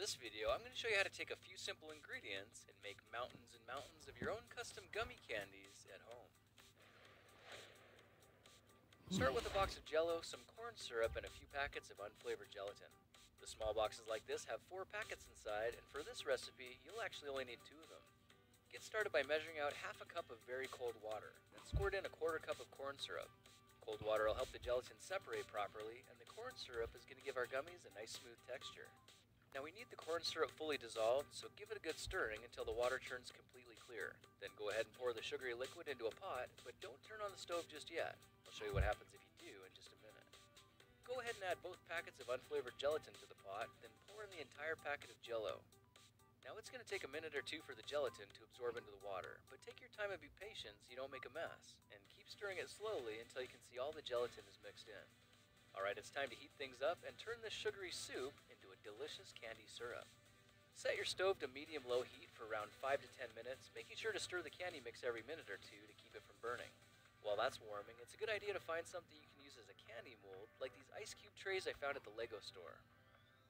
this video, I'm going to show you how to take a few simple ingredients and make mountains and mountains of your own custom gummy candies at home. Start with a box of Jell-O, some corn syrup, and a few packets of unflavored gelatin. The small boxes like this have 4 packets inside, and for this recipe, you'll actually only need 2 of them. Get started by measuring out half a cup of very cold water, then squirt in a 1/4 cup of corn syrup. Cold water will help the gelatin separate properly, and the corn syrup is going to give our gummies a nice smooth texture. Now we need the corn syrup fully dissolved, so give it a good stirring until the water turns completely clear. Then go ahead and pour the sugary liquid into a pot, but don't turn on the stove just yet. I'll show you what happens if you do in just a minute. Go ahead and add both packets of unflavored gelatin to the pot, then pour in the entire packet of Jell-O. Now it's going to take a minute or 2 for the gelatin to absorb into the water, but take your time and be patient so you don't make a mess, and keep stirring it slowly until you can see all the gelatin is mixed in. Alright, it's time to heat things up and turn this sugary soup into a delicious candy syrup. Set your stove to medium-low heat for around 5 to 10 minutes, making sure to stir the candy mix every minute or 2 to keep it from burning. While that's warming, it's a good idea to find something you can use as a candy mold, like these ice cube trays I found at the Lego store.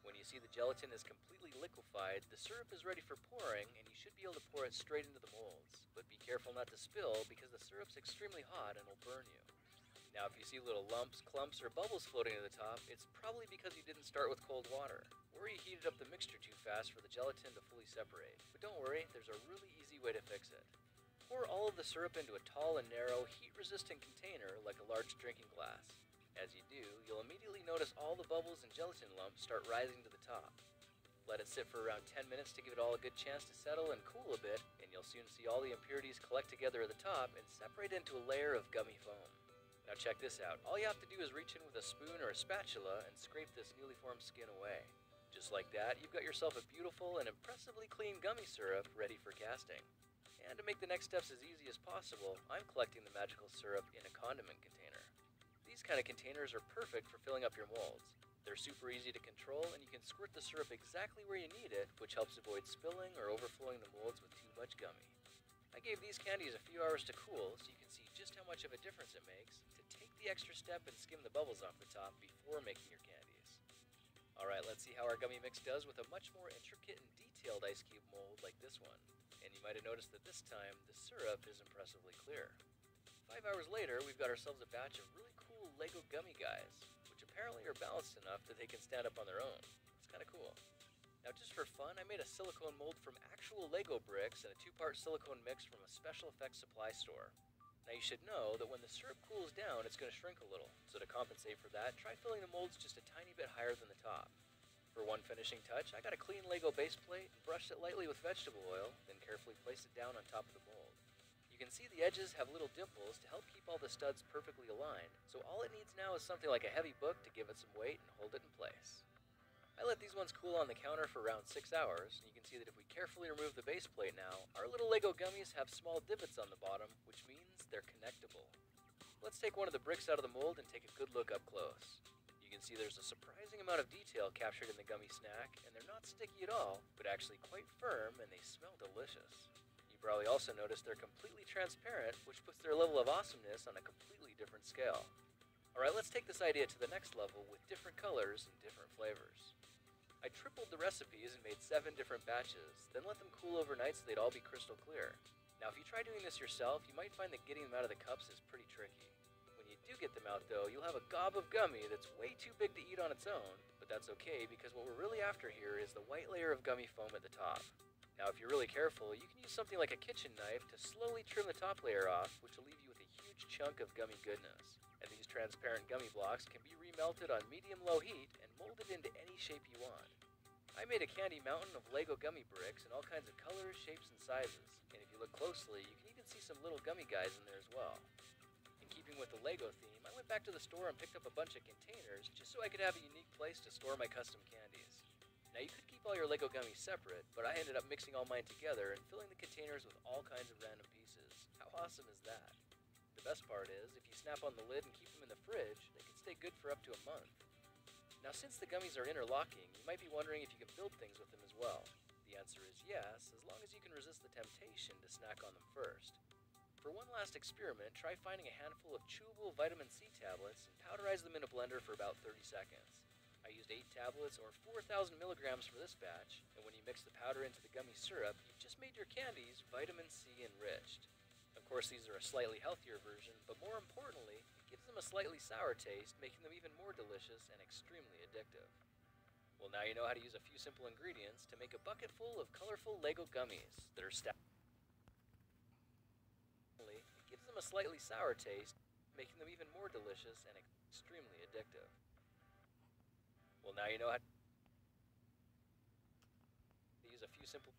When you see the gelatin is completely liquefied, the syrup is ready for pouring, and you should be able to pour it straight into the molds. But be careful not to spill, because the syrup's extremely hot and will burn you. Now if you see little lumps, clumps, or bubbles floating to the top, it's probably because you didn't start with cold water, or you heated up the mixture too fast for the gelatin to fully separate. But don't worry, there's a really easy way to fix it. Pour all of the syrup into a tall and narrow, heat-resistant container like a large drinking glass. As you do, you'll immediately notice all the bubbles and gelatin lumps start rising to the top. Let it sit for around 10 minutes to give it all a good chance to settle and cool a bit, and you'll soon see all the impurities collect together at the top and separate into a layer of gummy foam. Now check this out. All you have to do is reach in with a spoon or a spatula and scrape this newly formed skin away. Just like that, you've got yourself a beautiful and impressively clean gummy syrup ready for casting. And to make the next steps as easy as possible, I'm collecting the magical syrup in a condiment container. These kind of containers are perfect for filling up your molds. They're super easy to control, and you can squirt the syrup exactly where you need it, which helps avoid spilling or overflowing the molds with too much gummy. I gave these candies a few hours to cool so you can see just how much of a difference it makes to take the extra step and skim the bubbles off the top before making your candies. Alright, let's see how our gummy mix does with a much more intricate and detailed ice cube mold like this one. And you might have noticed that this time, the syrup is impressively clear. 5 hours later, we've got ourselves a batch of really cool Lego gummy guys, which apparently are balanced enough that they can stand up on their own. It's kinda cool. Now just for fun, I made a silicone mold from actual Lego bricks and a 2-part silicone mix from a special effects supply store. Now you should know that when the syrup cools down, it's going to shrink a little, so to compensate for that, try filling the molds just a tiny bit higher than the top. For one finishing touch, I got a clean Lego base plate and brushed it lightly with vegetable oil, then carefully placed it down on top of the mold. You can see the edges have little dimples to help keep all the studs perfectly aligned, so all it needs now is something like a heavy book to give it some weight and hold it in place. I let these ones cool on the counter for around 6 hours, and you can see that if we carefully remove the base plate now, our little Lego gummies have small divots on the bottom, which means they're connectable. Let's take one of the bricks out of the mold and take a good look up close. You can see there's a surprising amount of detail captured in the gummy snack, and they're not sticky at all, but actually quite firm, and they smell delicious. You probably also noticed they're completely transparent, which puts their level of awesomeness on a completely different scale. Alright, let's take this idea to the next level with different colors and different flavors. I tripled the recipes and made 7 different batches, then let them cool overnight so they'd all be crystal clear. Now if you try doing this yourself, you might find that getting them out of the cups is pretty tricky. When you do get them out though, you'll have a gob of gummy that's way too big to eat on its own, but that's okay because what we're really after here is the white layer of gummy foam at the top. Now if you're really careful, you can use something like a kitchen knife to slowly trim the top layer off, which will leave you with a huge chunk of gummy goodness. And these transparent gummy blocks can be remelted on medium-low heat and molded into any shape you want. I made a candy mountain of Lego gummy bricks in all kinds of colors, shapes, and sizes, and if you look closely, you can even see some little gummy guys in there as well. In keeping with the Lego theme, I went back to the store and picked up a bunch of containers just so I could have a unique place to store my custom candies. Now you could keep all your Lego gummies separate, but I ended up mixing all mine together and filling the containers with all kinds of random pieces. How awesome is that? The best part is, if you snap on the lid and keep them in the fridge, they can stay good for up to a month. Now since the gummies are interlocking, you might be wondering if you can build things with them as well. The answer is yes, as long as you can resist the temptation to snack on them first. For one last experiment, try finding a handful of chewable vitamin C tablets and powderize them in a blender for about 30 seconds. I used 8 tablets or 4,000 milligrams for this batch, and when you mix the powder into the gummy syrup, you've just made your candies vitamin C enriched. Of course, these are a slightly healthier version, but more importantly, it gives them a slightly sour taste, making them even more delicious and extremely addictive. Well, now you know how to use a few simple ingredients to make a bucket full of colorful Lego gummies that are stacked. It gives them a slightly sour taste, making them even more delicious and extremely addictive. Well, now you know how to use a few simple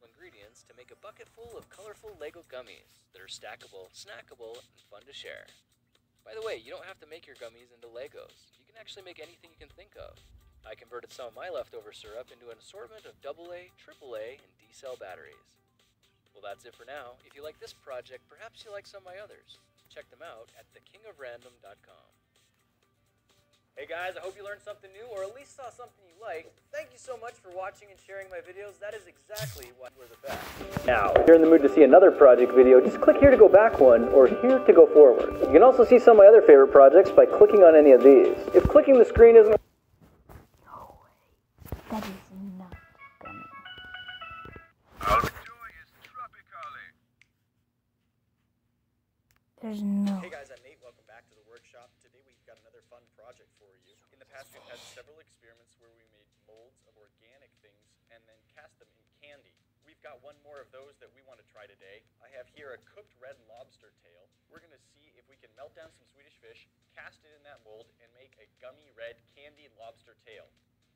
ingredients to make a bucket full of colorful Lego gummies that are stackable, snackable, and fun to share. By the way, you don't have to make your gummies into Legos. You can actually make anything you can think of. I converted some of my leftover syrup into an assortment of AA, AAA, and D-cell batteries. Well, that's it for now. If you like this project, perhaps you like some of my others. Check them out at thekingofrandom.com. Hey guys, I hope you learned something new, or at least saw something you liked. Thank you so much for watching and sharing my videos. That is exactly why we're the best. Now, if you're in the mood to see another project video, just click here to go back one, or here to go forward. You can also see some of my other favorite projects by clicking on any of these. If clicking the screen isn't... No way. That is not gonna... There's no... Hey guys, I'm Nate. Welcome back to the workshop. Today we've got another fun project for you. In the past we've had several experiments where we made molds of organic things and then cast them in candy. We've got one more of those that we want to try today. I have here a cooked red lobster tail. We're going to see if we can melt down some Swedish fish, cast it in that mold, and make a gummy red candied lobster tail.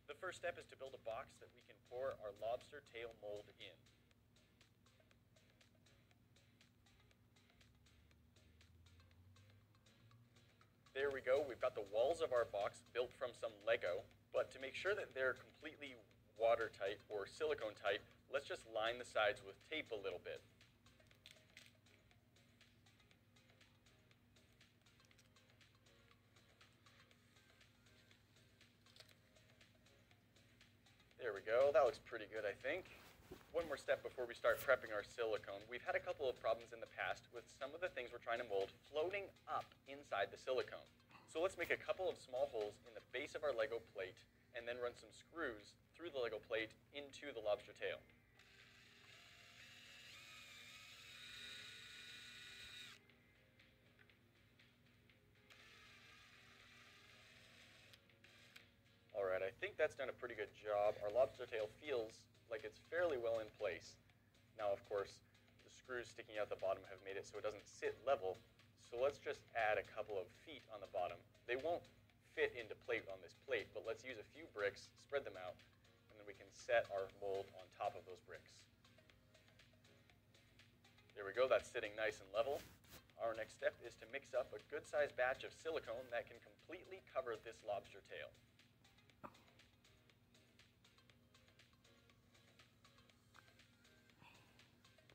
The first step is to build a box that we can pour our lobster tail mold in. There we go, we've got the walls of our box built from some Lego, but to make sure that they're completely watertight or silicone tight, let's just line the sides with tape a little bit. There we go, that looks pretty good I think. One more step before we start prepping our silicone. We've had a couple of problems in the past with some of the things we're trying to mold floating up inside the silicone. So let's make a couple of small holes in the base of our Lego plate and then run some screws through the Lego plate into the lobster tail. Alright, I think that's done a pretty good job. Our lobster tail feels like it's fairly well in place. Now, of course, the screws sticking out the bottom have made it so it doesn't sit level. So let's just add a couple of feet on the bottom. They won't fit into plate on this plate, but let's use a few bricks, spread them out, and then we can set our mold on top of those bricks. There we go, that's sitting nice and level. Our next step is to mix up a good-sized batch of silicone that can completely cover this lobster tail.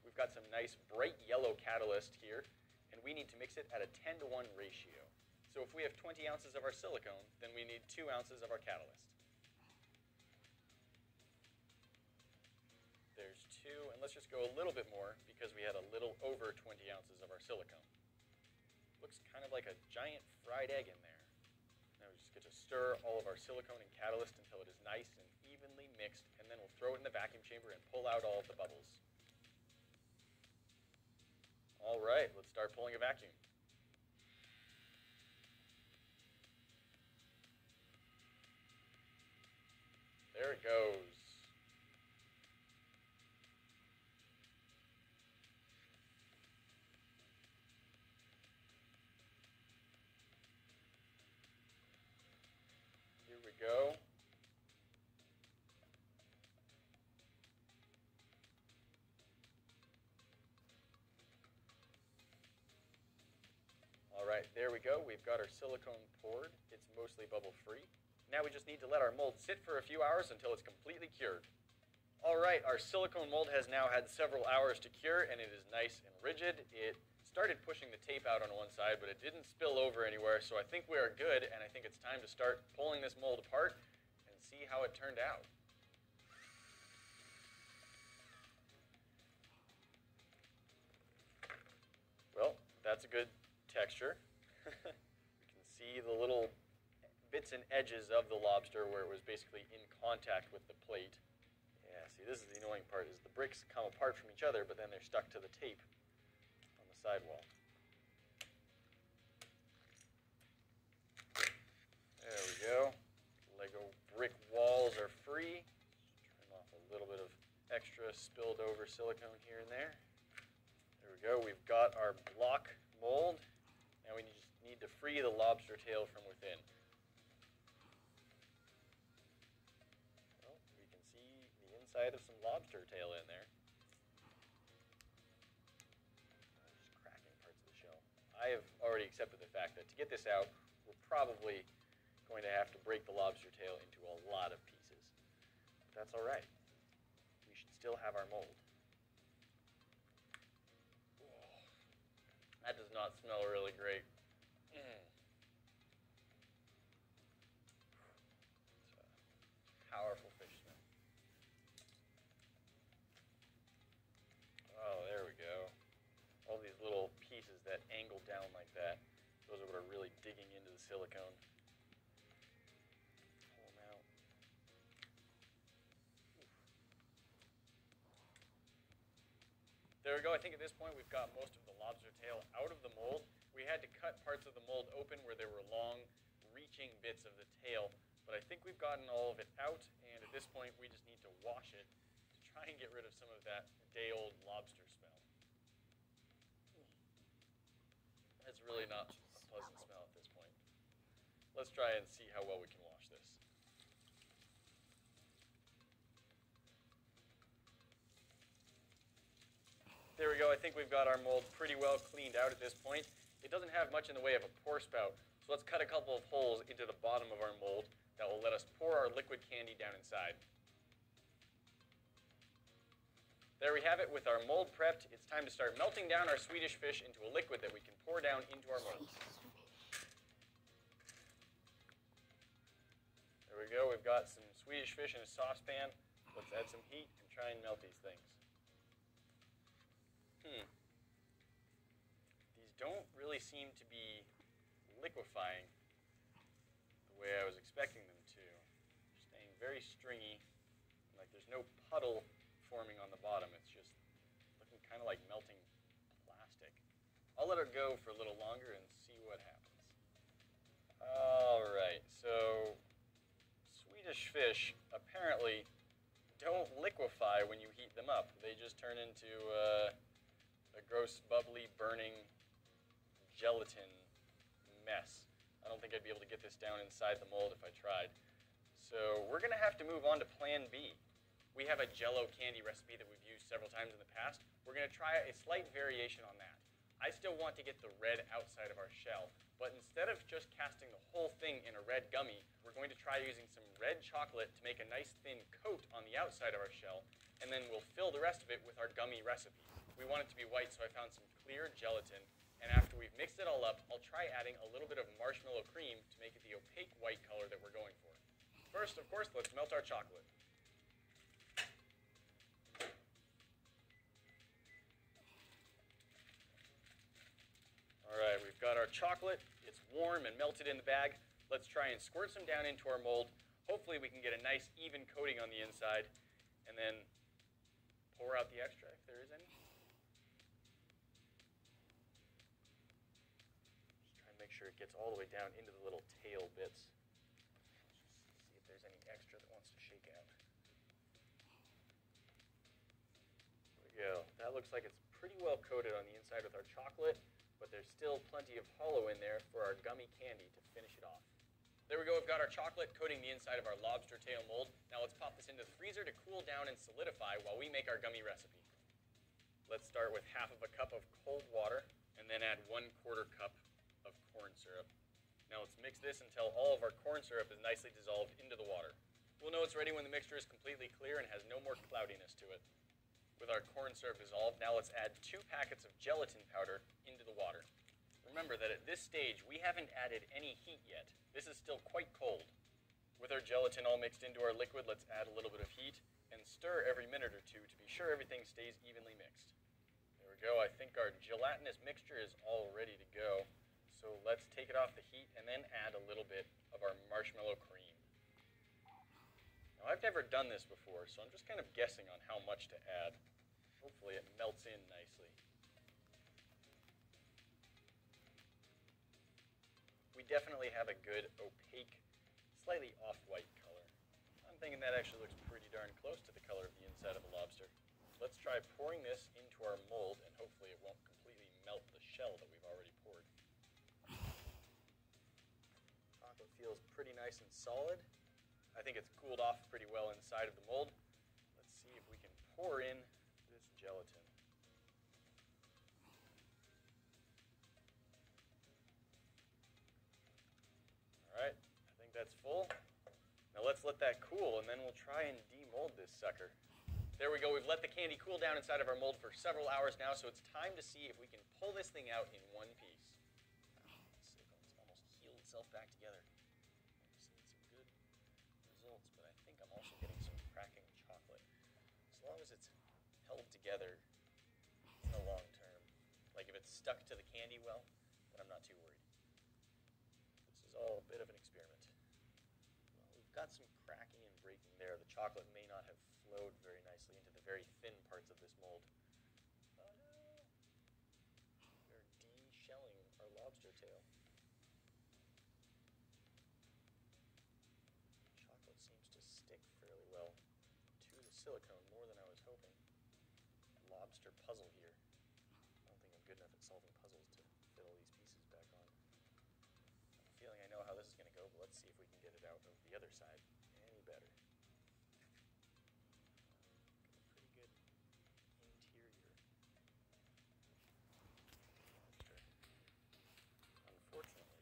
We've got some nice bright yellow catalyst here, and we need to mix it at a 10-to-1 ratio. So if we have 20 ounces of our silicone, then we need 2 ounces of our catalyst. There's 2, and let's just go a little bit more because we had a little over 20 ounces of our silicone. Looks kind of like a giant fried egg in there. Now we just get to stir all of our silicone and catalyst until it is nice and evenly mixed, and then we'll throw it in the vacuum chamber and pull out all of the bubbles. All right, let's start pulling a vacuum. There it goes. Here we go. Alright, there we go. We've got our silicone poured. It's mostly bubble-free. Now we just need to let our mold sit for a few hours until it's completely cured. Alright, our silicone mold has now had several hours to cure, and it is nice and rigid. It started pushing the tape out on one side, but it didn't spill over anywhere, so I think we are good, and I think it's time to start pulling this mold apart and see how it turned out. That's a good texture. You can see the little bits and edges of the lobster where it was basically in contact with the plate. Yeah, see, this is the annoying part, is the bricks come apart from each other, but then they're stuck to the tape on the sidewall. There we go. Lego brick walls are free. Turn off a little bit of extra spilled over silicone here and there. There we go. We've got our block mold. Now we just need to free the lobster tail from within. Well, we can see the inside of some lobster tail in there. Just cracking parts of the shell. I have already accepted the fact that to get this out, we're probably going to have to break the lobster tail into a lot of pieces. But that's all right. We should still have our mold. That does not smell really great. It's a powerful fish smell. Oh, there we go. All these little pieces that angle down like that, those are what are really digging into the silicone. Pull them out. There we go. I think at this point we've got most of the lobster tail out of the mold. We had to cut parts of the mold open where there were long, reaching bits of the tail, but I think we've gotten all of it out, and at this point we just need to wash it to try and get rid of some of that day-old lobster smell. It's really not a pleasant smell at this point. Let's try and see how well we can wash this. There we go. I think we've got our mold pretty well cleaned out at this point. It doesn't have much in the way of a pour spout, so let's cut a couple of holes into the bottom of our mold that will let us pour our liquid candy down inside. There we have it with our mold prepped. It's time to start melting down our Swedish fish into a liquid that we can pour down into our mold. There we go. We've got some Swedish fish in a saucepan. Let's add some heat and try and melt these things. These don't really seem to be liquefying the way I was expecting them to. They're staying very stringy, like there's no puddle forming on the bottom. It's just looking kind of like melting plastic. I'll let it go for a little longer and see what happens. All right, so Swedish fish apparently don't liquefy when you heat them up. They just turn into a gross, bubbly, burning gelatin mess. I don't think I'd be able to get this down inside the mold if I tried. So we're going to have to move on to plan B. We have a Jell-O candy recipe that we've used several times in the past. We're going to try a slight variation on that. I still want to get the red outside of our shell, but instead of just casting the whole thing in a red gummy, we're going to try using some red chocolate to make a nice thin coat on the outside of our shell, and then we'll fill the rest of it with our gummy recipe. We want it to be white, so I found some clear gelatin, and after we've mixed it all up, I'll try adding a little bit of marshmallow cream to make it the opaque white color that we're going for. First, of course, let's melt our chocolate. All right, we've got our chocolate. It's warm and melted in the bag. Let's try and squirt some down into our mold. Hopefully we can get a nice even coating on the inside, and then pour out the extra if there is any. Just try and make sure it gets all the way down into the little tail bits. Let's see if there's any extra that wants to shake out. There we go. That looks like it's pretty well coated on the inside with our chocolate, but there's still plenty of hollow in there for our gummy candy to finish it off. There we go, we've got our chocolate coating the inside of our lobster tail mold. Now let's pop this into the freezer to cool down and solidify while we make our gummy recipe. Let's start with half of a cup of cold water and then add 1/4 cup of corn syrup. Now let's mix this until all of our corn syrup is nicely dissolved into the water. We'll know it's ready when the mixture is completely clear and has no more cloudiness to it. With our corn syrup dissolved, now let's add 2 packets of gelatin powder into the water. Remember that at this stage, we haven't added any heat yet. This is still quite cold. With our gelatin all mixed into our liquid, let's add a little bit of heat and stir every minute or two to be sure everything stays evenly mixed. There we we go. I think our gelatinous mixture is all ready to go. So let's take it off the heat and then add a little bit of our marshmallow cream. Now I've never done this before, so I'm just kind of guessing on how much to add. Hopefully it melts in nicely. We definitely have a good opaque, slightly off-white color. I'm thinking that actually looks pretty darn close to the color of the inside of a lobster. Let's try pouring this into our mold, and hopefully it won't completely melt the shell that we've already poured. Chocolate feels pretty nice and solid. I think it's cooled off pretty well inside of the mold. Let's see if we can pour in this gelatin. Alright, I think that's full. Now let's let that cool, and then we'll try and demold this sucker. There we go, we've let the candy cool down inside of our mold for several hours now, so it's time to see if we can pull this thing out in one piece. Silicone's almost healed itself back together. I'm seeing some good results, but I think I'm also getting some cracking chocolate. As long as it's held together in the long term, like if it's stuck to the candy well, then I'm not too worried. This is all a bit of an experiment. Well, we've got some cracking and breaking there. The chocolate may not have flowed very nicely into the very thin parts of this mold. Oh no! We're de-shelling our lobster tail. Chocolate seems to stick fairly well to the silicone, more than I was hoping. Lobster puzzle here. I don't think I'm good enough at solving puzzles to fit all these pieces back on. I have a feeling I know how this is going to go, but let's see if we can get it out of the other side any better. Pretty good interior. Unfortunately,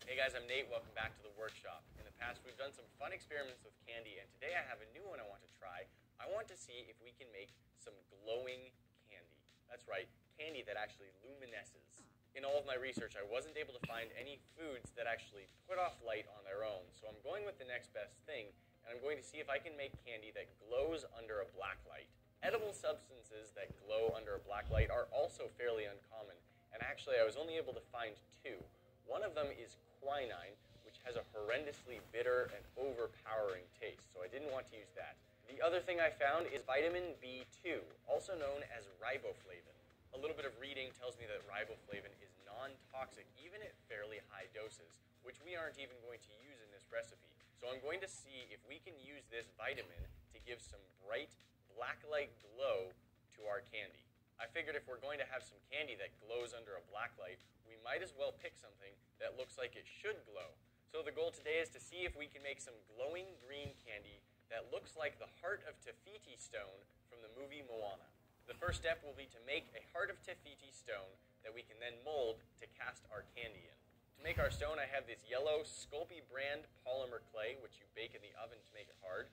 Hey guys, I'm Nate. Welcome back to the workshop. In the past, we've done some fun experiments with candy, and today I have a new one I want to try. I want to see if we can make some glowing candy. That's right, candy that actually luminesces. In all of my research, I wasn't able to find any foods that actually put off light on their own, so I'm going with the next best thing, and I'm going to see if I can make candy that glows under a black light. Edible substances that glow under a black light are also fairly uncommon, and actually I was only able to find two. One of them is quinine, which has a horrendously bitter and overpowering taste, so I didn't want to use that. The other thing I found is vitamin B2, also known as riboflavin. A little bit of reading tells me that riboflavin is non-toxic, even at fairly high doses, which we aren't even going to use in this recipe. So I'm going to see if we can use this vitamin to give some bright, black-light glow to our candy. I figured if we're going to have some candy that glows under a black light, we might as well pick something that looks like it should glow. So the goal today is to see if we can make some glowing green candy that looks like the heart of Tafiti stone from the movie Moana. The first step will be to make a heart of Tafiti stone that we can then mold to cast our candy in. To make our stone, I have this yellow Sculpey brand polymer clay, which you bake in the oven to make it hard.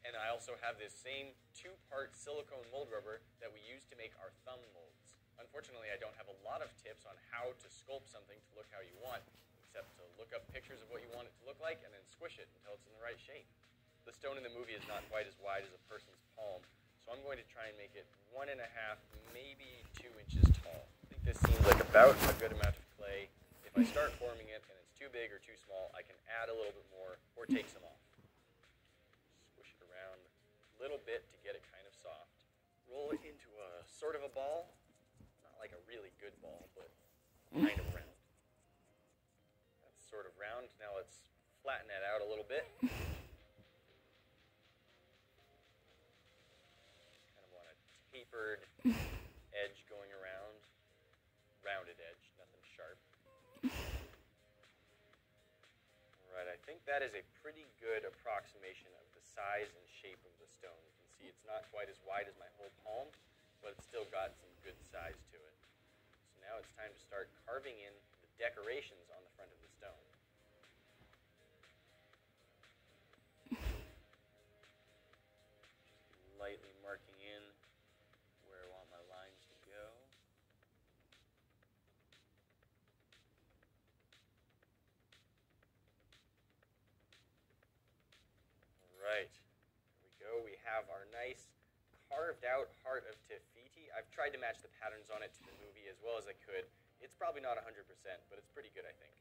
And I also have this same two-part silicone mold rubber that we use to make our thumb molds. Unfortunately, I don't have a lot of tips on how to sculpt something to look how you want, except to look up pictures of what you want it to look like and then squish it until it's in the right shape. The stone in the movie is not quite as wide as a person's palm, so I'm going to try and make it 1.5, maybe 2 inches tall. I think this seems like about a good amount of clay. If I start forming it and it's too big or too small, I can add a little bit more or take some off. Squish it around a little bit to get it kind of soft. Roll it into a sort of a ball. Not like a really good ball, but kind of round. That's sort of round. Now let's flatten that out a little bit. Tapered edge going around, rounded edge, nothing sharp. Alright, I think that is a pretty good approximation of the size and shape of the stone. You can see it's not quite as wide as my whole palm, but it's still got some good size to it. So now it's time to start carving in the decorations on the front of the stone. Just lightly marking in where I want my lines to go. Alright, there we go. We have our nice carved out Heart of Tefiti. I've tried to match the patterns on it to the movie as well as I could. It's probably not 100%, but it's pretty good, I think.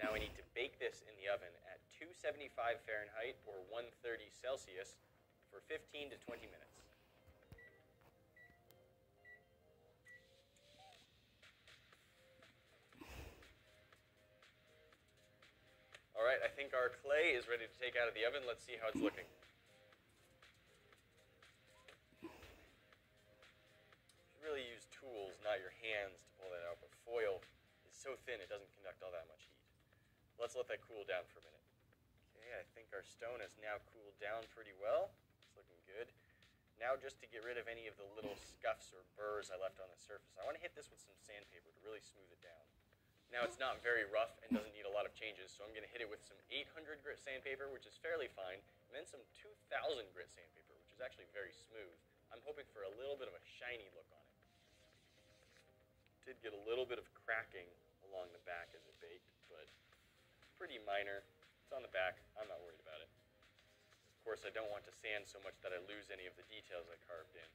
Now I need to bake this in the oven at 275 Fahrenheit or 130 Celsius for 15 to 20 minutes. Alright, I think our clay is ready to take out of the oven. Let's see how it's looking. You really use tools, not your hands, to pull that out, but foil is so thin it doesn't conduct all that much heat. Let's let that cool down for a minute. Okay, I think our stone has now cooled down pretty well. It's looking good. Now just to get rid of any of the little scuffs or burrs I left on the surface, I want to hit this with some sandpaper to really smooth it down. Now it's not very rough and doesn't need a lot of changes, so I'm going to hit it with some 800 grit sandpaper, which is fairly fine, and then some 2000 grit sandpaper, which is actually very smooth. I'm hoping for a little bit of a shiny look on it. Did get a little bit of cracking along the back as it baked, but pretty minor. It's on the back. I'm not worried about it. Of course, I don't want to sand so much that I lose any of the details I carved in.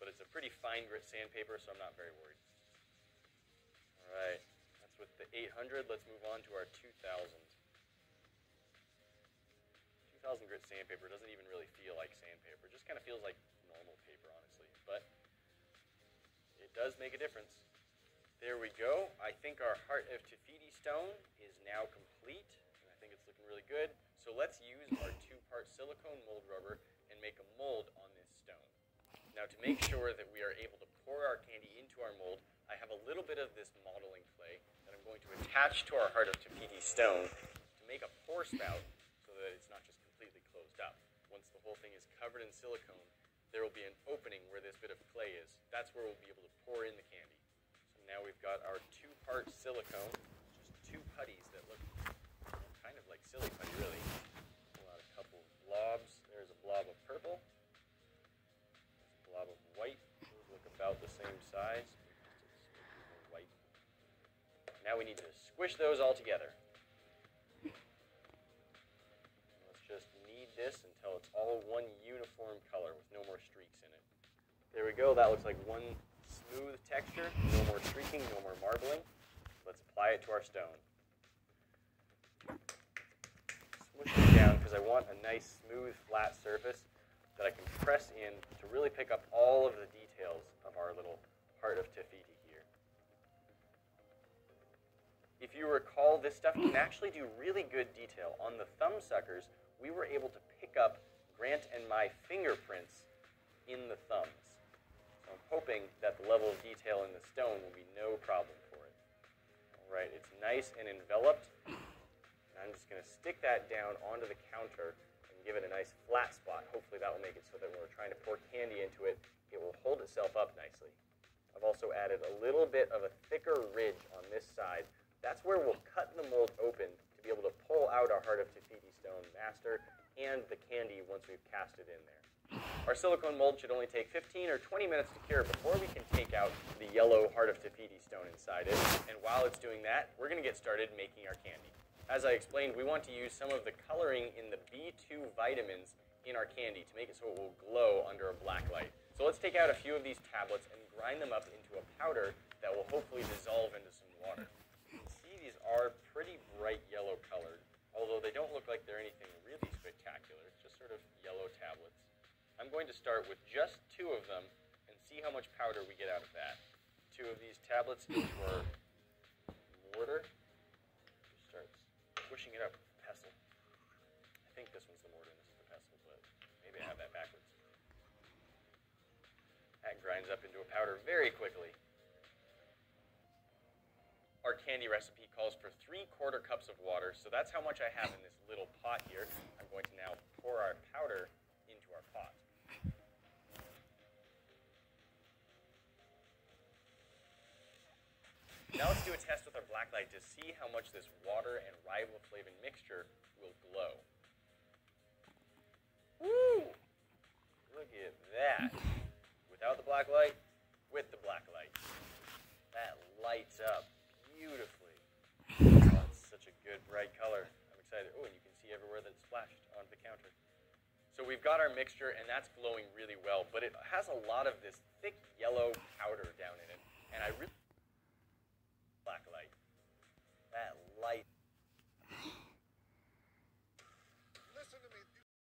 But it's a pretty fine grit sandpaper, so I'm not very worried. Alright, that's with the 800. Let's move on to our 2000. 2000 grit sandpaper doesn't even really feel like sandpaper. It just kind of feels like normal paper, honestly. But it does make a difference. There we go. I think our Heart of Tefiti stone is now complete. And I think it's looking really good. So let's use our 2-part silicone mold rubber and make a mold on this stone. Now to make sure that we are able to pour our candy into our mold, I have a little bit of this modeling clay that I'm going to attach to our Heart of Tefiti stone to make a pour spout so that it's not just completely closed up. Once the whole thing is covered in silicone, there will be an opening where this bit of clay is. That's where we'll be able to pour in the candy. So now we've got our 2-part silicone, just 2 putties that look kind of like silly putty, really. Pull out a couple of blobs. There's a blob of purple. There's a blob of white. Those look about the same size. White. Now we need to squish those all together. Let's just knead this until it's all one uniform color with no more streaks in it. There we go. That looks like one smooth texture. No more streaking, no more marbling. Let's apply it to our stone. Smush it down because I want a nice, smooth, flat surface that I can press in to really pick up all of the details of our little Heart of Tefiti here. If you recall, this stuff can actually do really good detail. On the thumb suckers, we were able to pick up Grant and my fingerprints in the thumbs. So I'm hoping that the level of detail in the stone will be no problem for it. Alright, it's nice and enveloped. And I'm just going to stick that down onto the counter and give it a nice flat spot. Hopefully that will make it so that when we're trying to pour candy into it, it will hold itself up nicely. I've also added a little bit of a thicker ridge on this side. That's where we'll cut the mold open to be able to pull out our Heart of Tefiti stone master and the candy once we've cast it in there. Our silicone mold should only take 15 or 20 minutes to cure before we can take out the yellow Heart of Tefiti stone inside it. And while it's doing that, we're going to get started making our candy. As I explained, we want to use some of the coloring in the B2 vitamins in our candy to make it so it will glow under a black light. So let's take out a few of these tablets and grind them up into a powder that will hopefully dissolve into some water. See, these are pretty bright yellow colored, although they don't look like they're anything really spectacular. It's just sort of yellow tablets. I'm going to start with just 2 of them and see how much powder we get out of that. 2 of these tablets into our mortar. Just start pushing it up with the pestle. I think this one's the mortar and this is the pestle, but maybe I have that backwards. That grinds up into a powder very quickly. Our candy recipe calls for 3/4 cups of water, so that's how much I have in this little pot here. I'm going to now pour our powder into our pot. Now let's do a test with our black light to see how much this water and riboflavin mixture will glow. Woo! Look at that. Without the black light, with the black light. That lights up beautifully. Oh, it's such a good bright color. I'm excited. Oh, and you can see everywhere that it's splashed onto the counter. So we've got our mixture, and that's glowing really well, but it has a lot of this thick yellow powder down in it, and I really